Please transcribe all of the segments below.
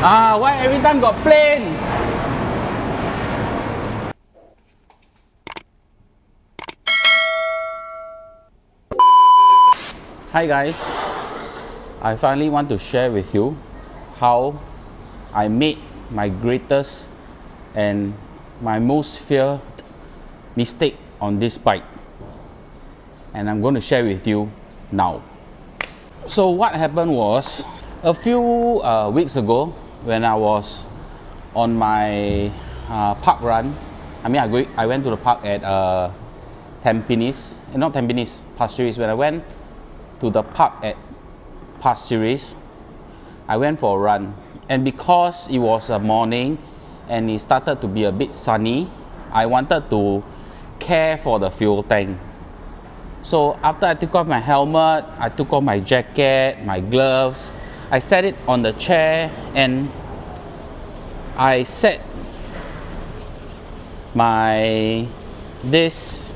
Why every time got plane? Hi guys, I finally want to share with you how I made my greatest and my most feared mistake on this bike, and I'm going to share with you now. So what happened was, a few weeks ago when I was on my park run, I went to the park at Tampines, not Tampines, Pasir Ris. When I went to the park at Pasir Ris, I went for a run, and because it was a morning and it started to be a bit sunny, I wanted to care for the fuel tank. So after I took off my helmet, I took off my jacket, my gloves, I set it on the chair, and I set this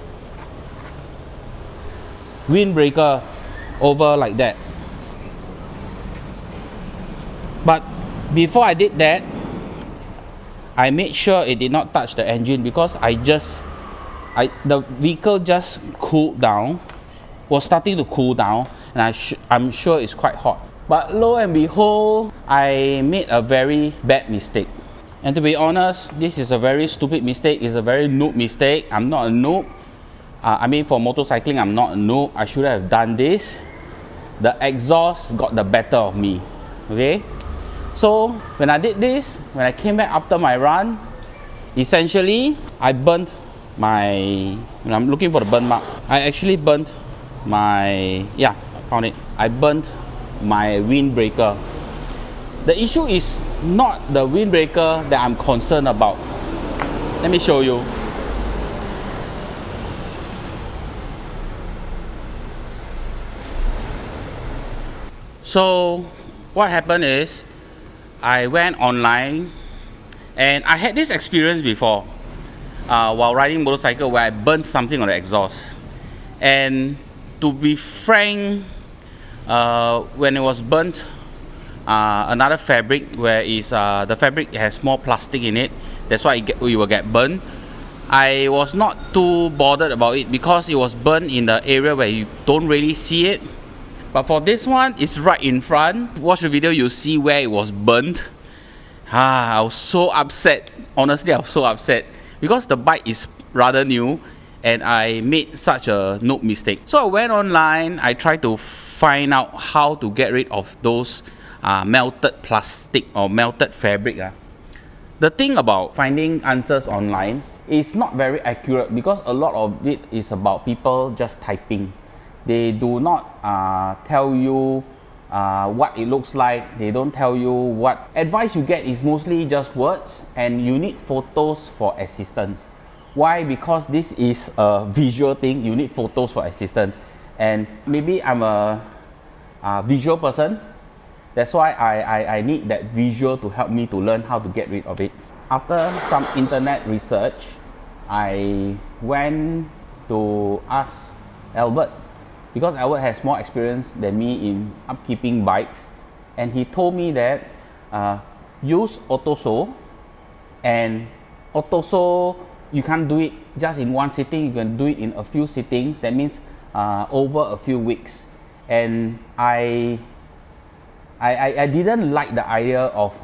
windbreaker over like that. But before I did that, I made sure it did not touch the engine, because the vehicle just cooled down, was starting to cool down, and I'm sure it's quite hot. But lo and behold, I made a very bad mistake. And to be honest, this is a very stupid mistake. It's a very noob mistake. I'm not a noob. For motorcycling, I'm not a noob. I should have done this. The exhaust got the better of me. Okay? So when I did this, when I came back after my run, essentially I burnt my, I'm looking for the burn mark. I actually burnt my, I found it. I burnt my windbreaker. The issue is not the windbreaker that I'm concerned about. Let me show you. So what happened is, I went online, and I had this experience before while riding motorcycle, where I burnt something on the exhaust. And to be frank, when it was burnt, another fabric, where the fabric has more plastic in it, that's why it will get burnt. I was not too bothered about it, because it was burnt in the area where you don't really see it. But for this one, it's right in front. Watch the video, you'll see where it was burnt. I was so upset. Honestly, I was so upset, because the bike is rather new and I made such a noob mistake. So I went online, I tried to find out how to get rid of those melted plastic or melted fabric. The thing about finding answers online is not very accurate, because a lot of it is about people just typing. They do not tell you what it looks like. They don't tell you what advice you get. Is mostly just words, and you need photos for assistance. Why? Because this is a visual thing. You need photos for assistance, and maybe I'm a visual person. That's why I need that visual to help me to learn how to get rid of it. After some internet research, I went to ask Albert, because Albert has more experience than me in upkeeping bikes, and he told me that use autoso, and autoso, you can't do it just in one sitting, you can do it in a few sittings. That means over a few weeks. And I didn't like the idea of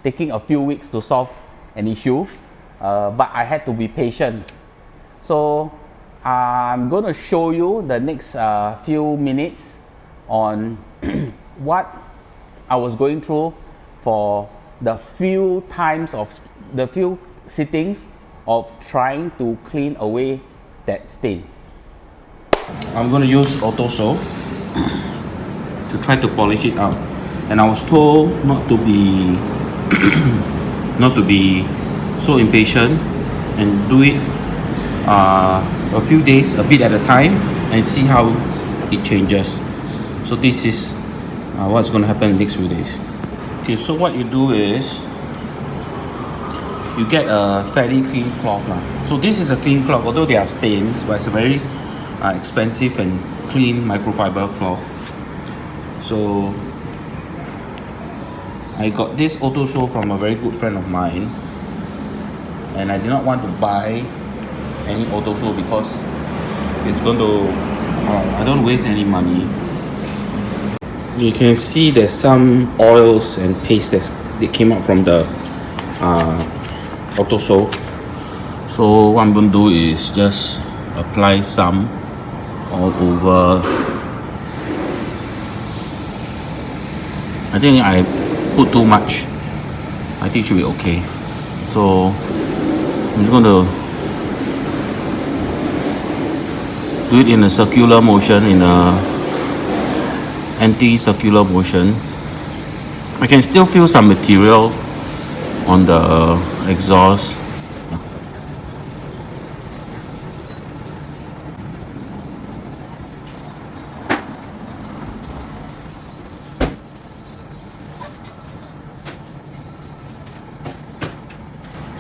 taking a few weeks to solve an issue, but I had to be patient. So I'm going to show you the next few minutes on what I was going through for the few sittings of trying to clean away that stain. I'm going to use autoso to try to polish it out, and I was told not to be so impatient and do it a few days, a bit at a time, and see how it changes. So this is what's going to happen in the next few days. Okay, so what you do is you get a fairly clean cloth. So this is a clean cloth, although there are stains, but it's a very expensive and clean microfiber cloth. So I got this auto show from a very good friend of mine, and I did not want to buy any auto show because it's going to I don't waste any money. You can see there's some oils and paste that came out from the auto show. So what I'm going to do is just apply some all over. I think I put too much. I think it should be okay. So I'm just going to do it in a circular motion, in a anti-circular motion. I can still feel some material on the exhaust.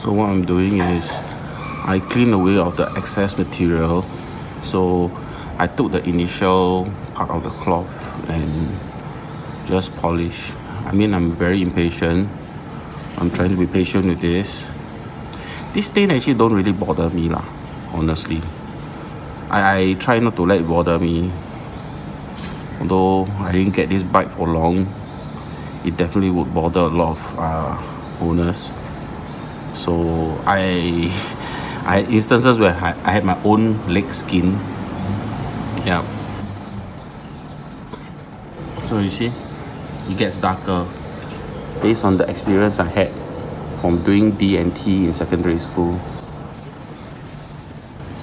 So what I'm doing is I clean away of the excess material. So I took the initial part of the cloth and just polish. I mean, I'm very impatient. I'm trying to be patient with this. This stain actually don't really bother me lah, honestly. I try not to let it bother me. Although I didn't get this bike for long, it definitely would bother a lot of owners. So I had instances where I had my own leg skin. Yeah. So you see, it gets darker based on the experience I had from doing D&T in secondary school.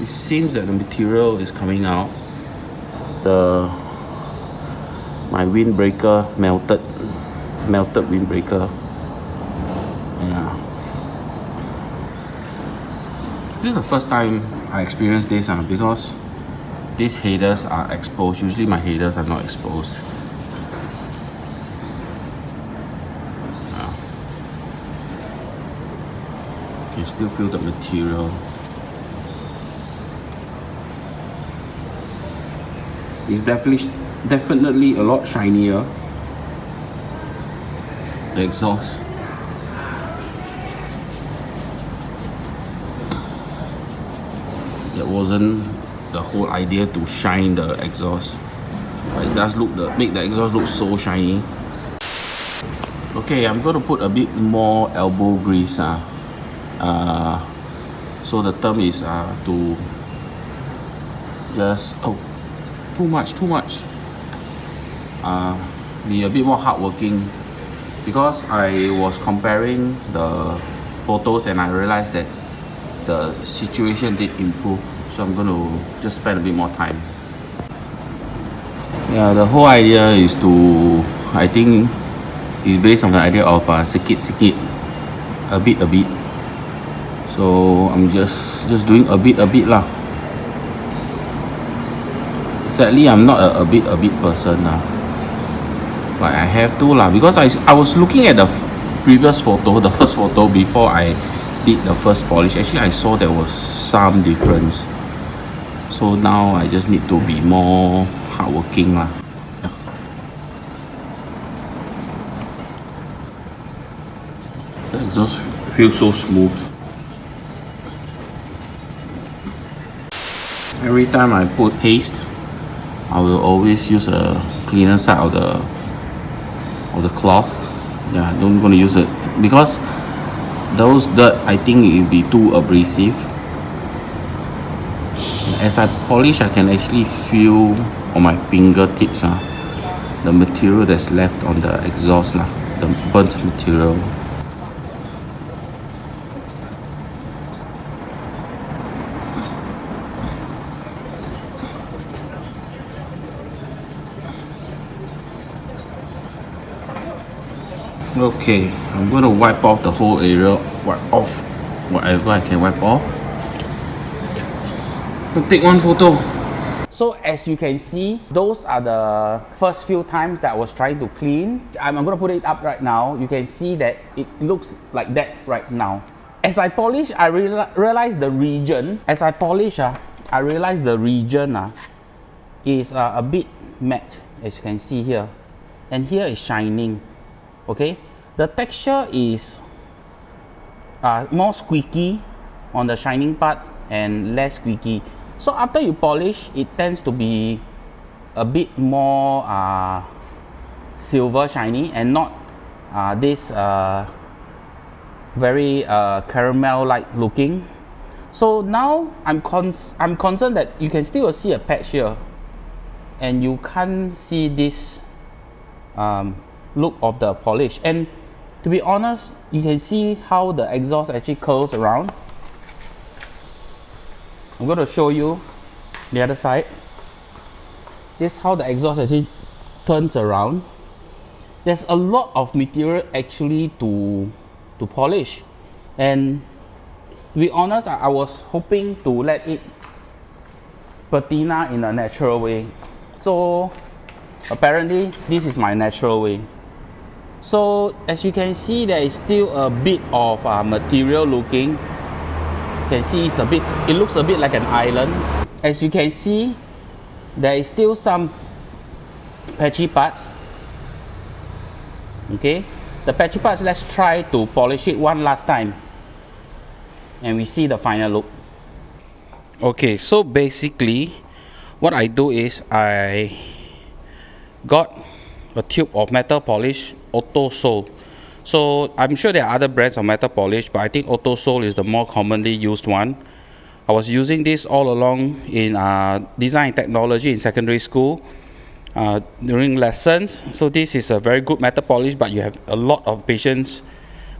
It seems that the material is coming out. My windbreaker melted windbreaker. Yeah. This is the first time I experienced this because these headers are exposed. Usually my headers are not exposed. You can still feel the material. It's definitely a lot shinier. The exhaust. That wasn't the whole idea to shine the exhaust. But it does make the exhaust look so shiny. Okay, I'm going to put a bit more elbow grease. So the term is to just too much. Be a bit more hardworking, because I was comparing the photos and I realized that the situation did improve. So I'm going to just spend a bit more time. Yeah, the whole idea is I think is based on the idea of sikit-sikit, a bit. So I'm just doing a bit lah. Sadly, I'm not a bit person lah, but I have to lah, because I was looking at the previous photo, the first photo before I did the first polish. Actually, I saw there was some difference. So now I just need to be more hardworking lah. Yeah. The exhaust feels so smooth. Every time I put paste, I will always use a cleaner side of the cloth. Yeah, I don't gonna use it because those dirt, I think it will be too abrasive. As I polish, I can actually feel on my fingertips the material that's left on the exhaust, the burnt material. Okay, I'm going to wipe off the whole area, wipe off whatever I can wipe off. I'll take one photo. So as you can see, those are the first few times that I was trying to clean. I'm going to put it up right now. You can see that it looks like that right now. As I polish, I realize the region. As I polish, I realize the region is a bit matte, as you can see here. And here is shining. Okay, The texture is more squeaky on the shining part and less squeaky. So after you polish, it tends to be a bit more silver shiny and not this very caramel-like looking. So now I'm concerned that you can still see a patch here, and you can't see this look of the polish. And to be honest, you can see how the exhaust actually curls around. I'm going to show you the other side. This is how the exhaust actually turns around. There's a lot of material actually to polish, and to be honest, I was hoping to let it patina in a natural way. So apparently this is my natural way. So as you can see, there is still a bit of material looking. You can see it looks a bit like an island. As you can see, there is still some patchy parts. Okay, the patchy parts, let's try to polish it one last time, and we see the final look. Okay, so basically what I do is I got a tube of metal polish, Auto Sol. So I'm sure there are other brands of metal polish, but I think Auto Sol is the more commonly used one. I was using this all along in design technology in secondary school during lessons. So this is a very good metal polish, but you have a lot of patience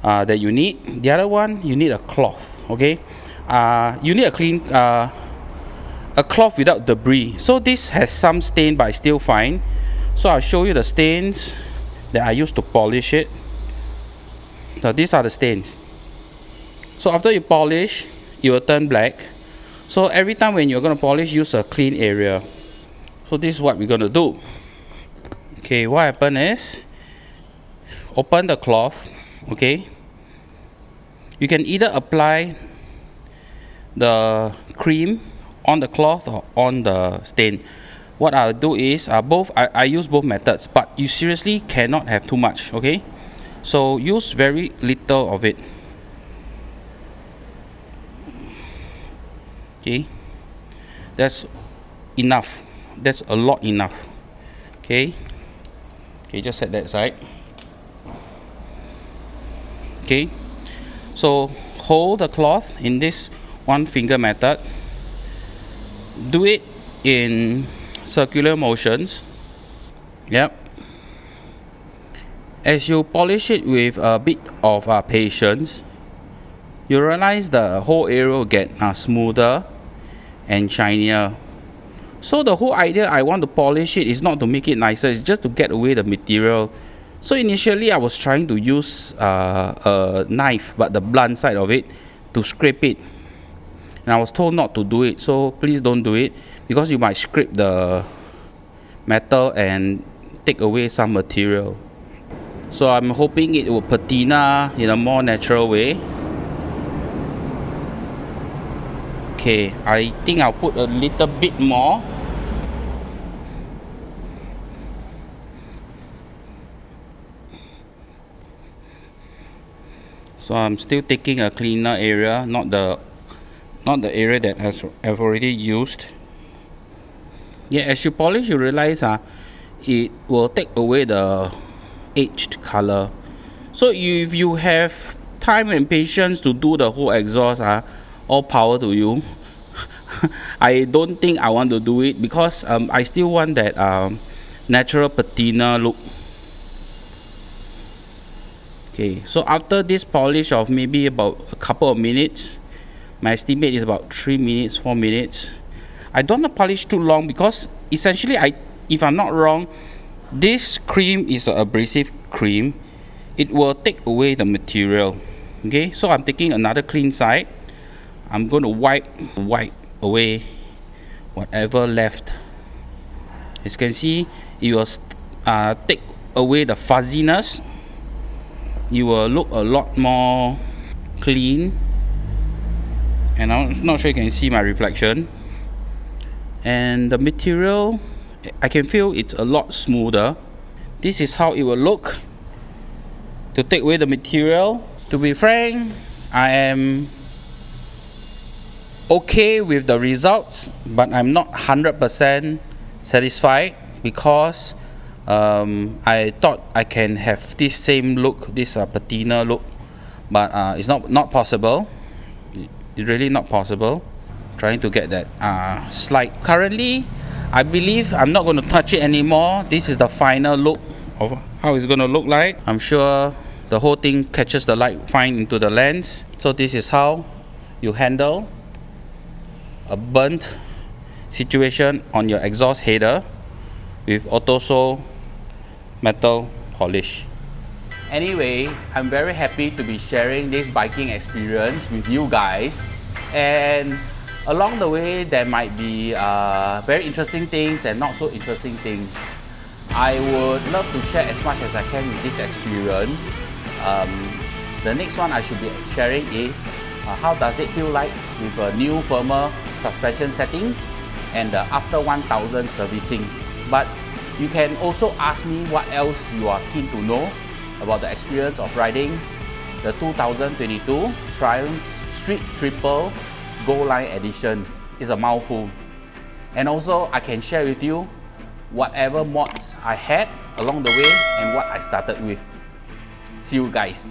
that you need. The other one, you need a cloth. Okay, you need a clean a cloth without debris. So this has some stain, but it's still fine. So I'll show you the stains that I used to polish it. So these are the stains. So after you polish, it will turn black. So every time when you're going to polish, use a clean area. So this is what we're going to do. Okay, what happened is, open the cloth. Okay, you can either apply the cream on the cloth or on the stain. What I'll do is I use both methods, but you seriously cannot have too much. Okay, so use very little of it. Okay, that's enough. That's a lot enough. Okay, just set that aside. Okay, so hold the cloth in this one finger method. Do it in circular motions. Yep. As you polish it with a bit of patience, you realize the whole area will get smoother and shinier. So the whole idea I want to polish it is not to make it nicer, it's just to get away the material. So initially I was trying to use a knife, but the blunt side of it, to scrape it. And I was told not to do it, so please don't do it, because you might scrape the metal and take away some material. So I'm hoping it will patina in a more natural way. Okay, I think I'll put a little bit more. So I'm still taking a cleaner area, not the area that I've already used. Yeah, as you polish, you realize it will take away the aged color. So if you have time and patience to do the whole exhaust, all power to you. I don't think I want to do it, because I still want that natural patina look. Okay, so after this polish of maybe about a couple of minutes, my estimate is about 3 minutes, 4 minutes. I don't want to polish too long, because essentially, if I'm not wrong, this cream is an abrasive cream. It will take away the material. Okay, so I'm taking another clean side. I'm going to wipe away whatever left. As you can see, it will take away the fuzziness. You will look a lot more clean, and I'm not sure you can see my reflection. And the material, I can feel it's a lot smoother. This is how it will look to take away the material. To be frank, I am okay with the results, but I'm not 100% satisfied because I thought I can have this same look, this patina look, but it's not possible. It's really not possible. Trying to get that slide. Currently, I believe I'm not going to touch it anymore. This is the final look of how it's going to look like. I'm sure the whole thing catches the light fine into the lens. So this is how you handle a burnt situation on your exhaust header with Autoso metal polish. Anyway, I'm very happy to be sharing this biking experience with you guys, and along the way there might be very interesting things and not so interesting things. I would love to share as much as I can with this experience. The next one I should be sharing is how does it feel like with a new firmer suspension setting and after 1000 servicing. But you can also ask me what else you are keen to know about the experience of riding the 2022 Triumph Street Triple Goldline Edition. It's a mouthful. And also I can share with you whatever mods I had along the way and what I started with. See you guys.